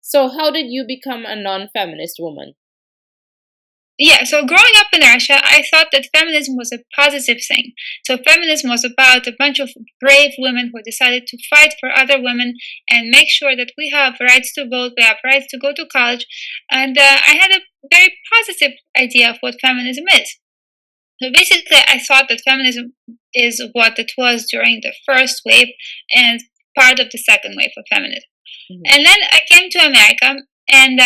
So how did you become a non-feminist woman? Yeah, so growing up in Russia, I thought that feminism was a positive thing. So feminism was about a bunch of brave women who decided to fight for other women and make sure that we have rights to vote, we have rights to go to college. And I had a very positive idea of what feminism is. So basically, I thought that feminism is what it was during the first wave and part of the second wave of feminism. Mhm. And then I came to America, and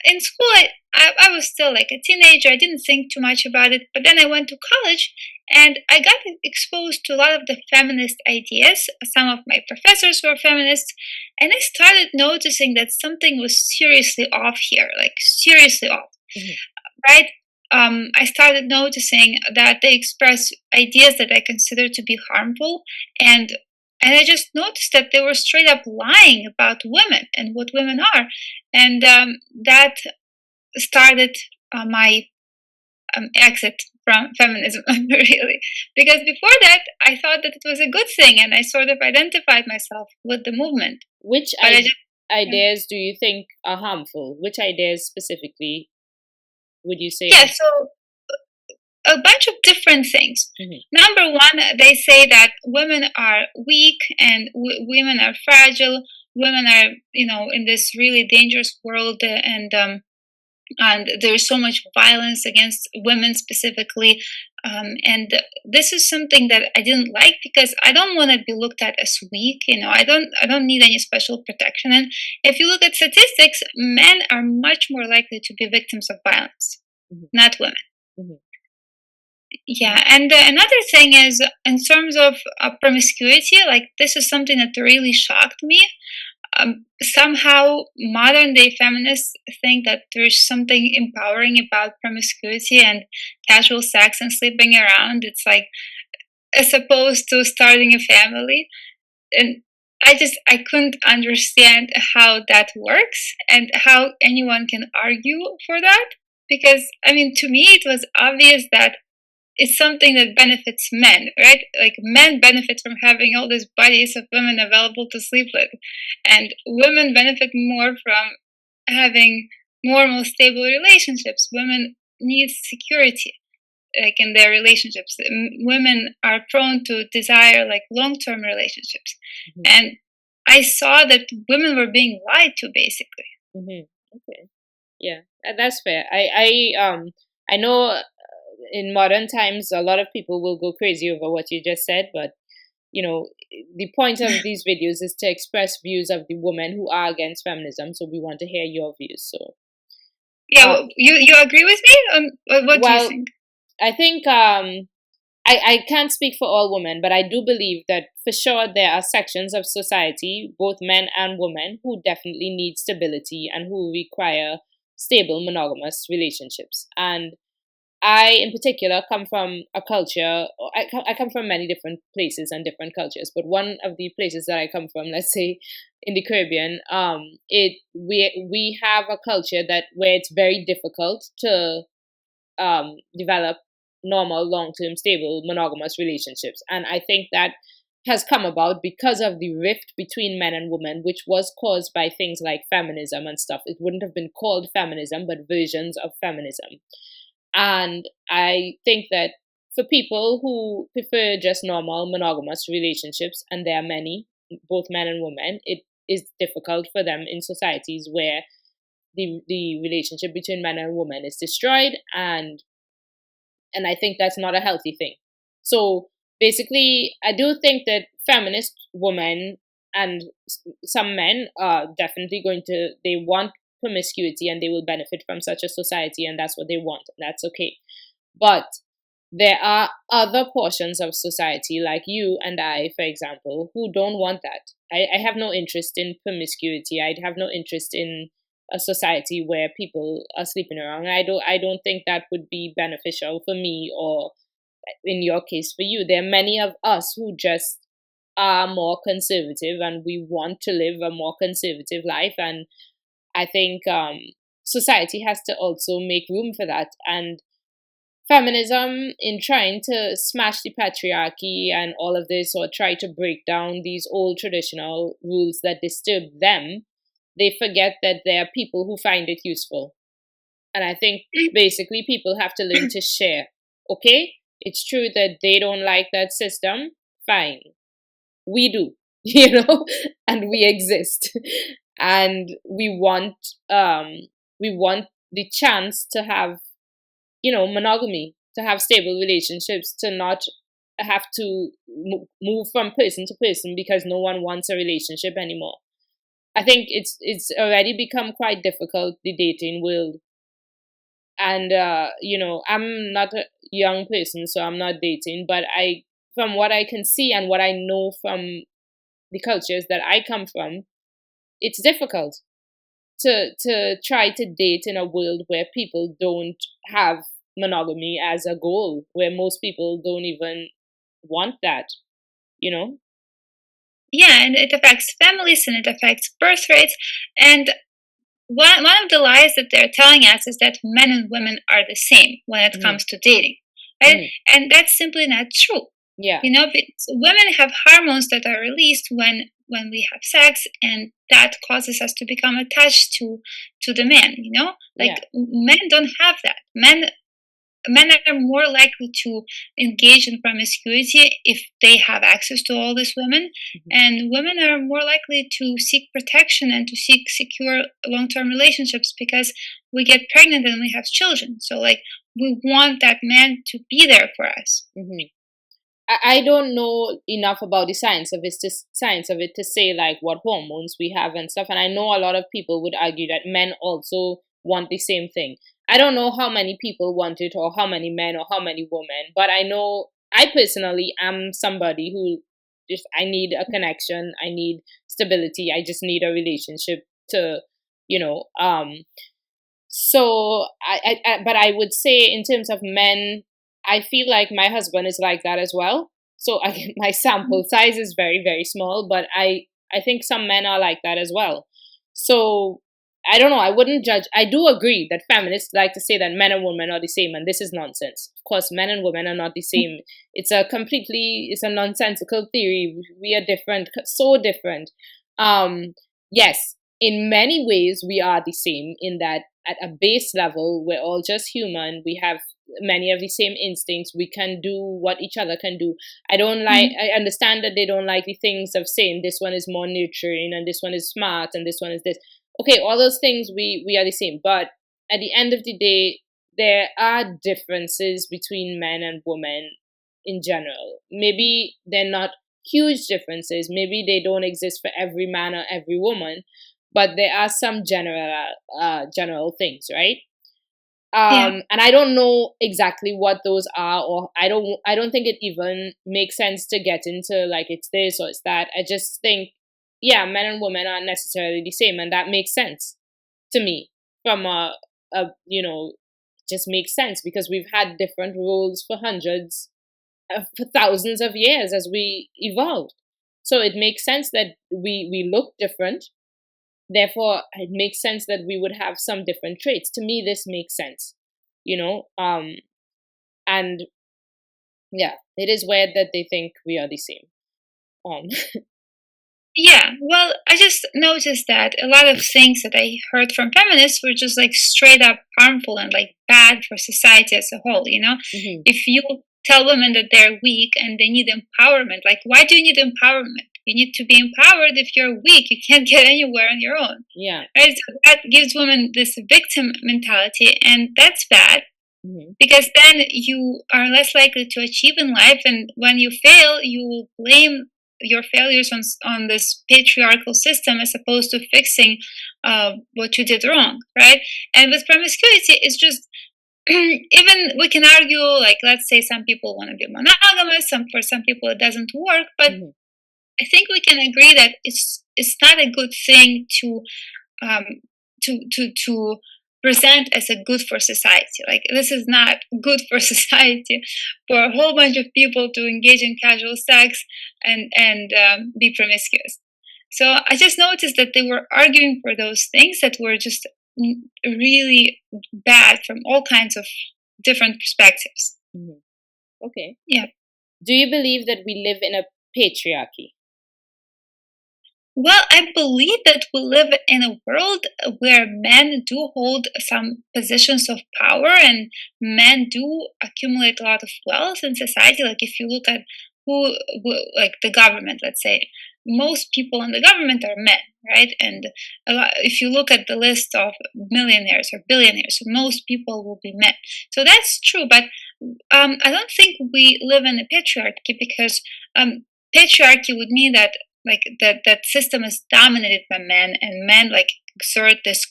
in school, I was still like a teenager. I didn't think too much about it. But then I went to college, and I got exposed to a lot of the feminist ideas. Some of my professors were feminists, and I started noticing that something was seriously off here, like seriously off, Mhm. right? I started noticing that they express ideas that I consider to be harmful, and and I just noticed that they were straight up lying about women and what women are, and that started my exit from feminism, really. Because before that, I thought that it was a good thing, and I sort of identified myself with the movement. Which But I just yeah. ideas do you think are harmful? Which ideas specifically would you say Yeah, are? so a bunch of different things. Mhm. Number one, they say that women are weak and women are fragile. Women are, in this really dangerous world, and there's so much violence against women specifically. And this is something that I didn't like because I don't want to be looked at as weak. I don't need any special protection. And if you look at statistics, men are much more likely to be victims of violence, Mhm. not women. Mhm. Yeah, and another thing is in terms of promiscuity, like this is something that really shocked me. Somehow, modern day feminists think that there's something empowering about promiscuity and casual sex and sleeping around. It's like as opposed to starting a family, and I couldn't understand how that works and how anyone can argue for that because I mean to me it was obvious that it's something that benefits men, right? Like men benefit from having all these bodies of women available to sleep with, and women benefit more from having more and more stable relationships. Women need security, like in their relationships. Women are prone to desire like long-term relationships, Mhm. and I saw that women were being lied to, basically. Mhm. Okay. Yeah, that's fair. I know in modern times a lot of people will go crazy over what you just said, but you know the point of these videos is to express views of the women who are against feminism. So we want to hear your views. So, Yeah, uh, you agree with me? What do you well, think? I think I can't speak for all women, but I do believe that for sure there are sections of society, both men and women, who definitely need stability and who require stable monogamous relationships. And I, in particular, come from a culture. I come from many different places and different cultures, but one of the places that I come from, let's say, in the Caribbean, it we have a culture that where it's very difficult to develop normal, long term, stable, monogamous relationships. And I think that has come about because of the rift between men and women, which was caused by things like feminism and stuff. It wouldn't have been called feminism, but versions of feminism. And I think that for people who prefer just normal monogamous relationships, and there are many, both men and women, it is difficult for them in societies where the relationship between man and woman is destroyed, and I think that's not a healthy thing. So basically, I do think that feminist women and some men are definitely going to, they want promiscuity and they will benefit from such a society, and that's what they want, and that's okay. But there are other portions of society, like you and I, for example, who don't want that. I have no interest in promiscuity. I'd have no interest in a society where people are sleeping around. I don't think that would be beneficial for me, or in your case for you. There are many of us who just are more conservative and we want to live a more conservative life, and I think society has to also make room for that. And feminism, in trying to smash the patriarchy and all of this, or try to break down these old traditional rules that disturb them, they forget that there are people who find it useful. And I think basically people have to learn to share. Okay, it's true that they don't like that system. Fine, we do, and we exist, and we want the chance to have, monogamy, to have stable relationships, to not have to move from person to person because no one wants a relationship anymore. I think it's already become quite difficult, the dating world. And I'm not a young person, so I'm not dating, but from what I can see and what I know from the cultures that I come from, it's difficult to try to date in a world where people don't have monogamy as a goal, where most people don't even want that, you know? Yeah, and it affects families and it affects birth rates. And one of the lies that they're telling us is that men and women are the same when it comes to dating, right? And that's simply not true. Yeah. Women have hormones that are released when we have sex, and that causes us to become attached to the man. Men don't have that. Men are more likely to engage in promiscuity if they have access to all these women, and women are more likely to seek protection and to seek secure long-term relationships because we get pregnant and we have children. So, we want that man to be there for us. I don't know enough about the science of it to say what hormones we have and stuff, and I know a lot of people would argue that men also want the same thing. I don't know how many people want it, or how many men, or how many women, but I know I personally am somebody who, if I need a connection, I need stability, I just need a relationship to, so but I would say in terms of men, I feel like my husband is like that as well. So my sample size is very, very small, but I think some men are like that as well. So I don't know. I wouldn't judge. I do agree that feminists like to say that men and women are the same, and this is nonsense. Of course, men and women are not the same. It's a nonsensical theory. We are different, so different. Yes, in many ways we are the same in that at a base level we're all just human. We have many of the same instincts. We can do what each other can do. I understand that they don't like the things of saying this one is more nurturing and this one is smart and this one is this. Okay, all those things we are the same. But at the end of the day, there are differences between men and women in general. Maybe they're not huge differences. Maybe they don't exist for every man or every woman, but there are some general things, right? And I don't know exactly what those are, or I don't think it even makes sense to get into it's this or it's that. I just think, yeah, men and women aren't necessarily the same, and that makes sense to me from just makes sense because we've had different roles for for thousands of years as we evolved. So it makes sense that we look different. Therefore, it makes sense that we would have some different traits. To me, this makes sense, and yeah, it is weird that they think we are the same. Yeah, well, I just noticed that a lot of things that I heard from feminists were just straight up harmful and bad for society as a whole, If you tell women that they're weak and they need empowerment, why do you need empowerment? You need to be empowered. If you're weak, you can't get anywhere on your own. Yeah. Right? So that gives women this victim mentality, and that's bad. Because then you are less likely to achieve in life, and when you fail, you will blame your failures on this patriarchal system as opposed to fixing what you did wrong, right? And with promiscuity, it's just even we can argue, let's say some people want to be monogamous, for some people it doesn't work, but I think we can agree that it's not a good thing to present as a good for society. This is not good for society for a whole bunch of people to engage in casual sex and be promiscuous. So I just noticed that they were arguing for those things that were just really bad from all kinds of different perspectives. Okay. Yeah. Do you believe that we live in a patriarchy? Well, I believe that we live in a world where men do hold some positions of power and men do accumulate a lot of wealth in society. Like if you look at like the government, let's say, most people in the government are men, right? And if you look at the list of millionaires or billionaires, most people will be men. So that's true, but I don't think we live in a patriarchy because patriarchy would mean that like that system is dominated by men and men like exert this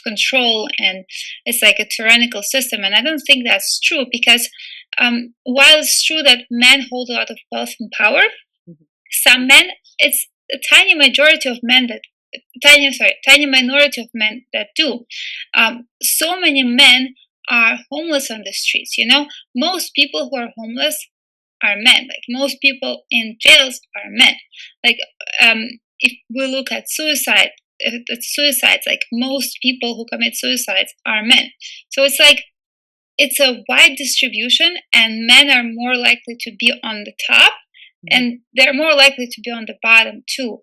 control and it's like a tyrannical system, and I don't think that's true because while it's true that men hold a lot of wealth and power, some men, it's a tiny majority of men that tiny minority of men that do. So many men are homeless on the streets, most people who are homeless are men. Like most people in jails are men. Like if we look at suicides, like most people who commit suicides are men. So it's like it's a wide distribution, and men are more likely to be on the top, and they're more likely to be on the bottom too.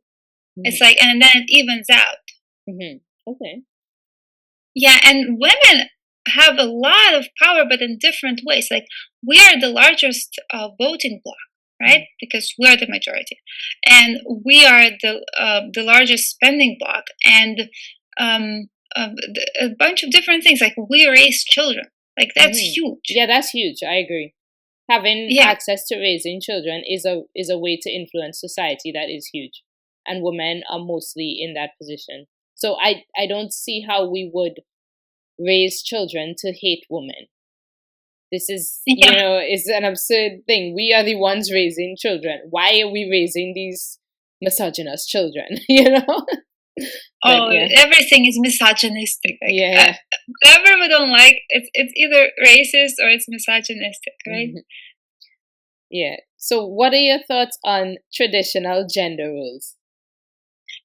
It's like, and then it evens out. Okay. Yeah, and women have a lot of power, but in different ways. Like we are the largest voting bloc, right? Because we are the majority, and we are the largest spending bloc, and a bunch of different things. Like we raise children, like that's huge. Yeah, that's huge. I agree. Having access to raising children is a way to influence society. That is huge, and women are mostly in that position. So I don't see how we would raise children to hate women. This is, it's an absurd thing. We are the ones raising children. Why are we raising these misogynist children? Everything is misogynistic. Like, whatever we don't like, it's either racist or it's misogynistic, right? Yeah. So what are your thoughts on traditional gender roles?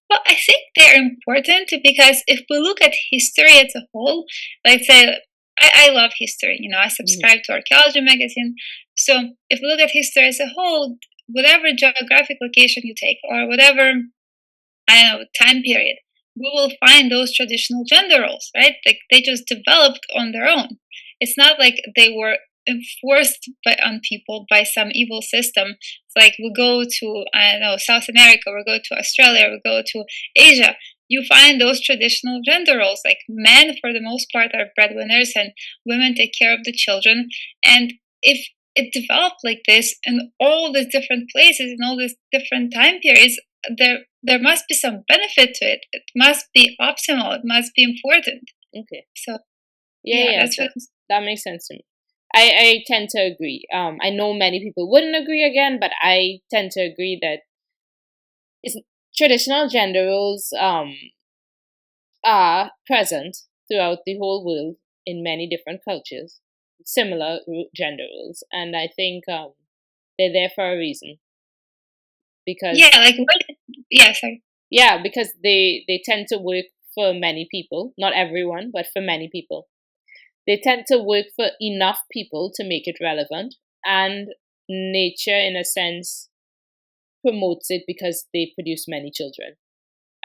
Well, I think they're important because if we look at history as a whole, let's say, I love history, I subscribe to Archaeology magazine. So if we look at history as a whole, whatever geographic location you take or whatever, time period, we will find those traditional gender roles, right? Like they just developed on their own. It's not like they were enforced on people by some evil system. It's like we go to South America, we go to Australia, we go to Asia. You find those traditional gender roles. Like men, for the most part, are breadwinners, and women take care of the children. And if it developed like this in all these different places, in all these different time periods, there must be some benefit to it. It must be optimal. It must be important. Okay. So that makes sense to me. I tend to agree. I know many people wouldn't agree again, but I tend to agree that traditional gender roles are present throughout the whole world in many different cultures, similar gender roles, and I think they're there for a reason. Because because they tend to work for many people, not everyone, but for many people. They tend to work for enough people to make it relevant, and nature, in a sense, promotes it because they produce many children,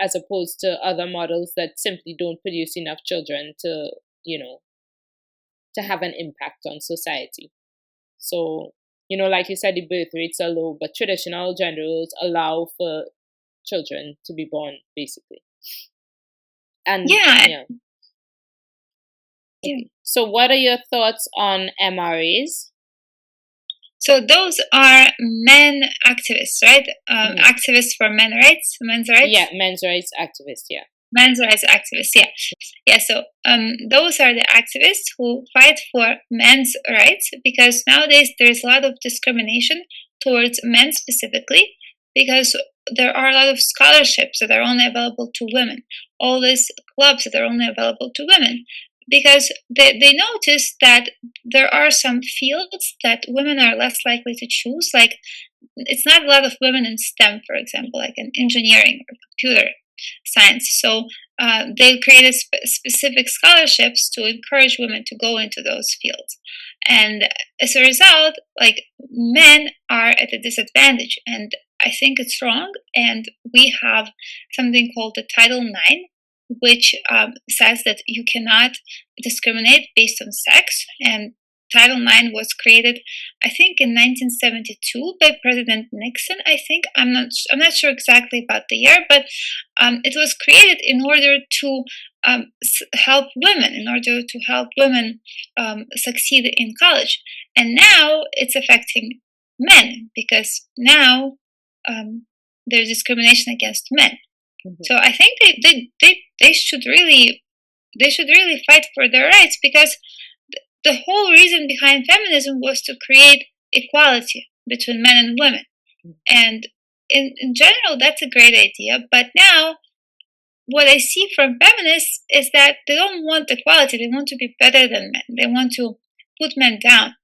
as opposed to other models that simply don't produce enough children to, to have an impact on society. So, like you said, the birth rates are low, but traditional gender roles allow for children to be born, basically. And Okay. So what are your thoughts on MRAs? So those are men activists, right? Activists for men's rights. Yeah, men's rights activists, yeah. Men's rights activists, yeah. Yeah, so those are the activists who fight for men's rights, because nowadays there's a lot of discrimination towards men specifically, because there are a lot of scholarships that are only available to women, all these clubs that are only available to women, because they notice that there are some fields that women are less likely to choose. Like it's not a lot of women in STEM, for example, like in engineering or computer science. So they created specific scholarships to encourage women to go into those fields. And as a result, like men are at a disadvantage. And I think it's wrong. And we have something called the Title IX, which says that you cannot discriminate based on sex. And Title IX was created, I think, in 1972 by President Nixon. I think I'm not sure exactly about the year, but it was created in order to help women, succeed in college. And now it's affecting men because now there's discrimination against men. So I think they should really fight for their rights, because the whole reason behind feminism was to create equality between men and women. And in general, that's a great idea. But now, what I see from feminists is that they don't want equality. They want to be better than men. They want to put men down.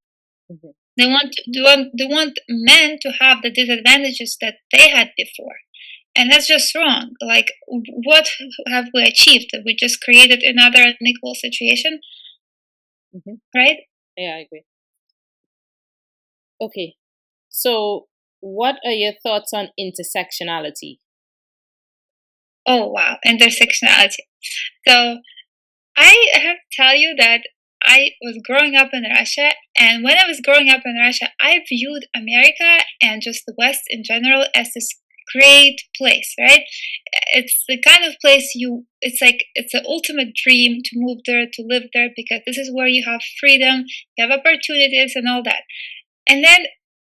They want men to have the disadvantages that they had before. And that's just wrong. Like, what have we achieved? We just created another unequal situation, right? Yeah, I agree. Okay, so what are your thoughts on intersectionality? Oh, wow, intersectionality. So I have to tell you that I was growing up in Russia, and when I was growing up in Russia, I viewed America and just the West in general as this great place, right? It's the kind of place it's the ultimate dream to move there, to live there, because this is where you have freedom, you have opportunities and all that. And then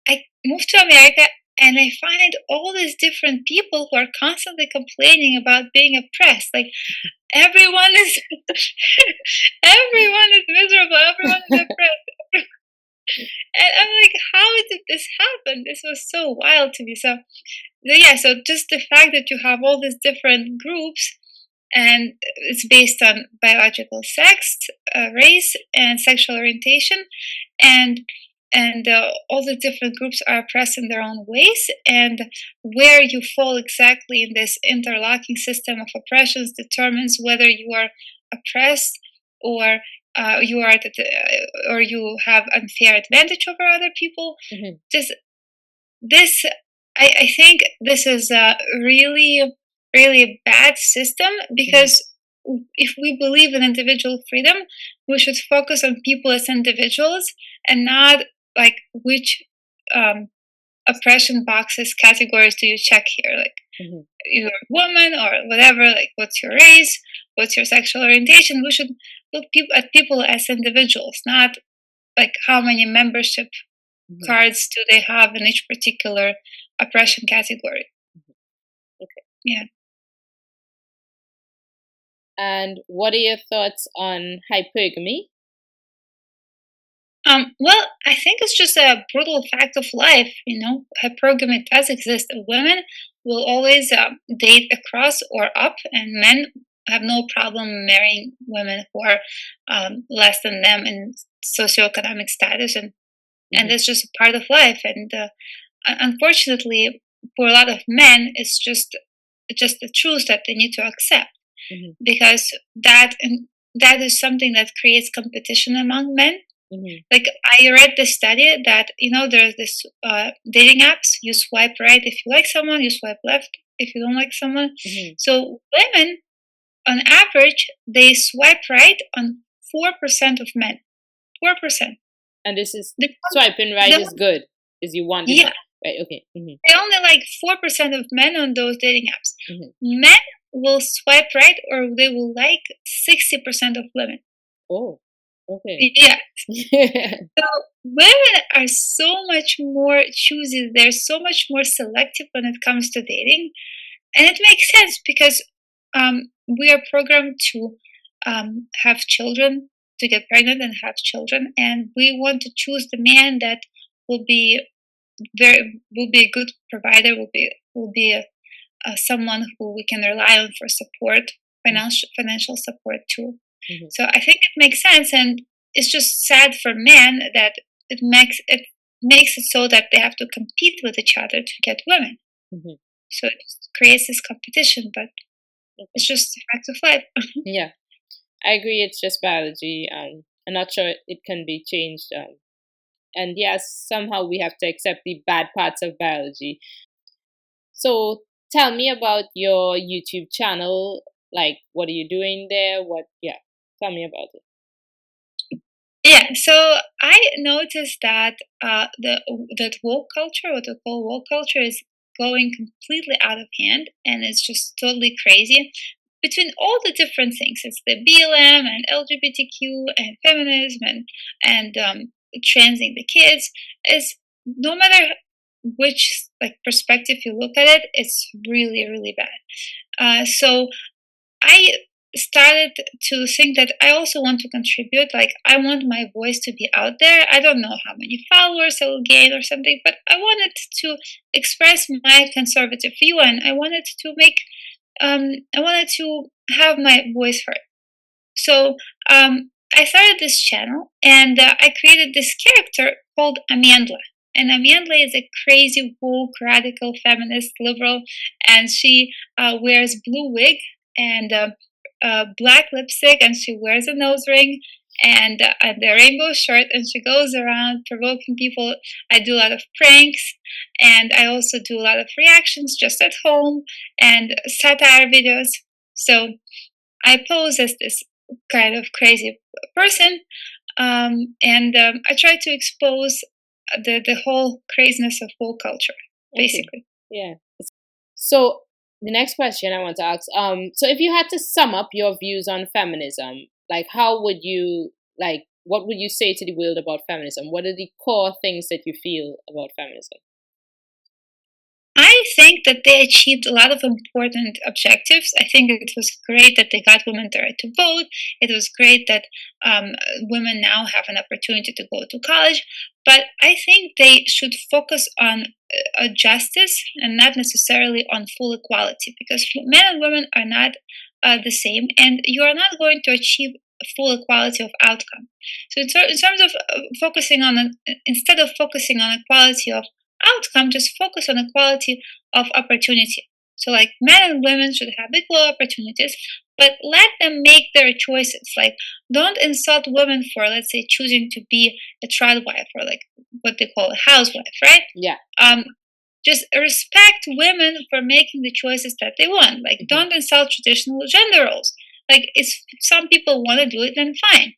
I moved to America, and I find all these different people who are constantly complaining about being oppressed. Like, everyone is everyone is miserable, everyone is oppressed. And I'm like, how did this happen? This was so wild to me. So just the fact that you have all these different groups, and it's based on biological sex, race, and sexual orientation, and all the different groups are oppressed in their own ways, and where you fall exactly in this interlocking system of oppressions determines whether you are oppressed or or you have unfair advantage over other people. I think this is a really, really bad system, because if we believe in individual freedom, we should focus on people as individuals and not like which oppression boxes, categories do you check here, like you're a woman or whatever, like what's your race, what's your sexual orientation. We should look at people as individuals, not like how many membership cards do they have in each particular oppression category. Okay. Yeah. And what are your thoughts on hypergamy? Well, I think it's just a brutal fact of life. Hypergamy does exist. Women will always date across or up, and men have no problem marrying women who are less than them in socioeconomic status, and that's just a part of life. And unfortunately, for a lot of men, it's just the truth that they need to accept, because that is something that creates competition among men. Like, I read this study that there's this dating apps. You swipe right if you like someone, you swipe left if you don't like someone. So women, on average, they swipe right on 4% of men. 4%. And this is swiping right is good, is you want it. Yeah. Right. Okay. They only like 4% of men on those dating apps. Men will swipe right, or they will like 60% of women. Oh. Okay. Yeah. So women are so much more choosy. They're so much more selective when it comes to dating, and it makes sense because we are programmed to have children, to get pregnant and have children, and we want to choose the man that will be a good provider, will be someone who we can rely on for support, financial support too. So I think it makes sense, and it's just sad for men that it makes it so that they have to compete with each other to get women. So it just creates this competition, but it's just a fact of life. Yeah, I agree. It's just biology. I'm not sure it can be changed. And yes, somehow we have to accept the bad parts of biology. So tell me about your YouTube channel. Like, what are you doing there? Yeah, tell me about it. Yeah, so I noticed that that woke culture, what we call woke culture, is going completely out of hand, and it's just totally crazy. Between all the different things, it's the BLM and LGBTQ and feminism and transing the kids. Is no matter which like perspective you look at it, it's really really bad. So I started to think that I also want to contribute. Like, I want my voice to be out there. I don't know how many followers I will gain or something, but I wanted to express my conservative view, and I wanted to I wanted to have my voice heard. So, I started this channel, and I created this character called Amandla. And Amandla is a crazy, woke, radical, feminist, liberal, and she wears blue wig and black lipstick, and she wears a nose ring and a rainbow shirt, and she goes around provoking people. I do a lot of pranks, and I also do a lot of reactions just at home and satire videos. So I pose as this kind of crazy person, and I try to expose the whole craziness of woke culture, Okay. basically. Yeah. So the next question I want to ask, so if you had to sum up your views on feminism, like how would you what would you say to the world about feminism? What are the core things that you feel about feminism? I think that they achieved a lot of important objectives. I think it was great that they got women the right to vote. It was great that women now have an opportunity to go to college. But I think they should focus on justice and not necessarily on full equality, because men and women are not the same, and you are not going to achieve full equality of outcome. So, in terms of focusing on, instead of focusing on equality of outcome, just focus on equality of opportunity. So, like, men and women should have equal opportunities, but let them make their choices. Like, don't insult women for, let's say, choosing to be a trial wife, or like what they call a housewife, right? Yeah. Just respect women for making the choices that they want. Like, don't insult traditional gender roles. Like, if some people want to do it, then fine.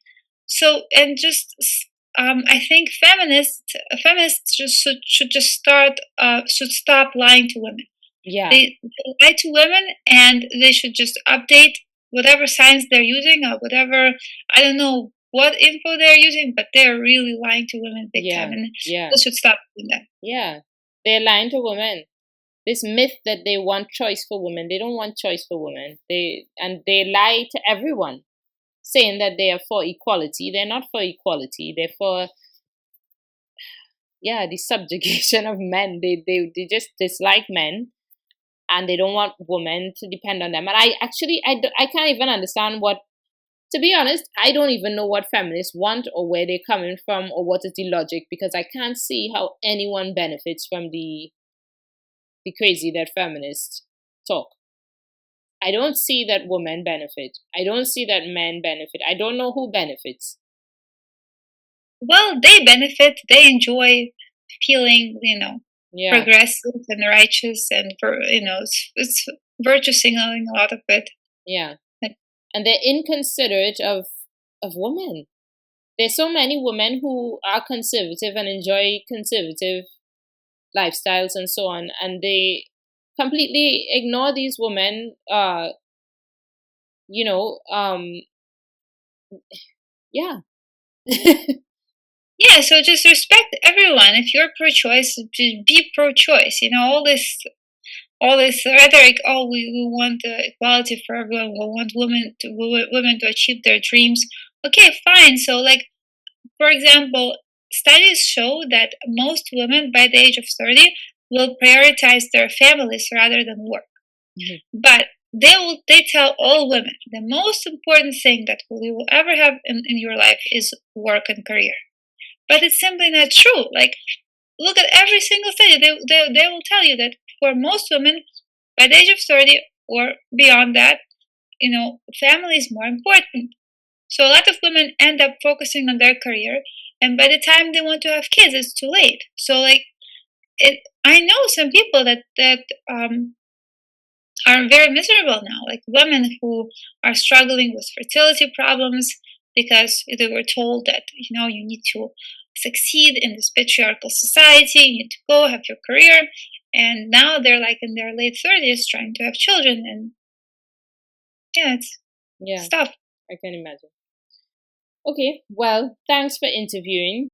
So, and just I think feminists just should just should stop lying to women. Yeah. They lie to women, and they should just update whatever science they're using, or whatever, I don't know what info they're using, but they're really lying to women big time, and Yeah. people should stop doing that. Yeah. They're lying to women. This myth that they want choice for women, they don't want choice for women. They lie to everyone, saying that they are for equality. They're not for equality. They're for the subjugation of men. They just dislike men, and they don't want women to depend on them. And I can't even understand what, to be honest, I don't even know what feminists want or where they're coming from or what is the logic, because I can't see how anyone benefits from the crazy that feminists talk. I don't see that women benefit. I don't see that men benefit. I don't know who benefits. Well, they benefit. They enjoy feeling, progressive and righteous, and it's virtue signaling, a lot of it. Yeah, and they're inconsiderate of women. There's so many women who are conservative and enjoy conservative lifestyles and so on, and they completely ignore these women. Yeah. Yeah, so just respect everyone. If you're pro-choice, just be pro-choice. All this rhetoric. Oh, we want equality for everyone. We want women to achieve their dreams. Okay, fine. So, like, for example, studies show that most women by the age of 30 will prioritize their families rather than work. But they tell all women the most important thing that you will ever have in your life is work and career. But it's simply not true. Like, look at every single study. They will tell you that for most women, by the age of 30 or beyond that, family is more important. So a lot of women end up focusing on their career, and by the time they want to have kids, it's too late. So, like, I know some people that are very miserable now, like women who are struggling with fertility problems because they were told that you need to succeed in this patriarchal society, you need to go have your career, and now they're like in their late 30s trying to have children, and yeah, it's Yeah, tough. I can imagine. Okay, well, thanks for interviewing.